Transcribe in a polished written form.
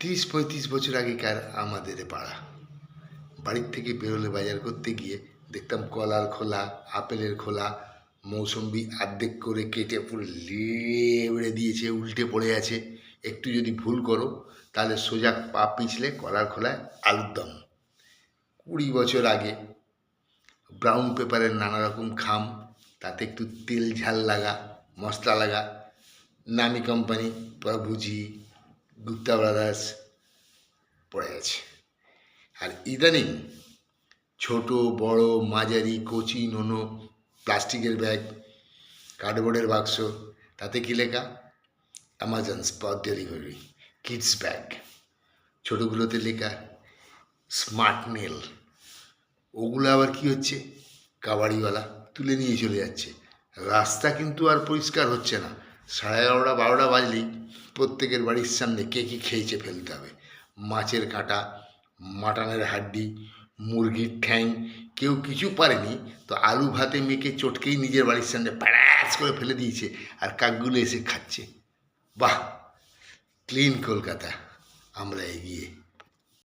30-35 বছর আগেকার আমাদের পাড়া। বাড়ির থেকে বেরোলে বাজার করতে গিয়ে দেখতাম কলার খোলা, আপেলের খোলা, মৌসম্বি অর্ধেক করে কেটে পুরো লেবড়ে দিয়েছে, উল্টে পড়ে আছে। একটু যদি ভুল করো তাহলে সোজা পা পিছলে কলার খোলায় আলুর দম। 20 বছর আগে ব্রাউন পেপারের নানা রকম খাম, তাতে একটু তেল ঝাল লাগা, মশলা লাগা, নামি কোম্পানি প্রভুজি, গুপ্তা ব্রাদার্স পড়ে আছে। আর ইদানিং ছোট বড় মাঝারি কচি নোনো প্লাস্টিকের ব্যাগ, কার্ডবোর্ডের বাক্স, তাতে কি লেখা? Amazon spot delivery kids bag. ছোটোগুলোতে লেখা স্মার্ট নেল। ওগুলো আবার কি হচ্ছে, কাবাড়িওয়ালা তুলে নিয়ে চলে যাচ্ছে। রাস্তা কিন্তু আর পরিষ্কার হচ্ছে না। 11:30-12টা বাজলেই প্রত্যেকের বাড়ির সামনে কে কী খেয়েছে ফেলতে হবে। মাছের কাঁটা, মাটনের হাড্ডি, মুরগির ঠ্যাং, কেউ কিছু পারেনি তো আলু ভাতে মেখে চটকেই নিজের বাড়ির সামনে প্যাড়াস করে ফেলে দিয়েছে, আর কাকগুলো এসে খাচ্ছে। বাহ, ক্লিন কলকাতা, আমরা এগিয়ে।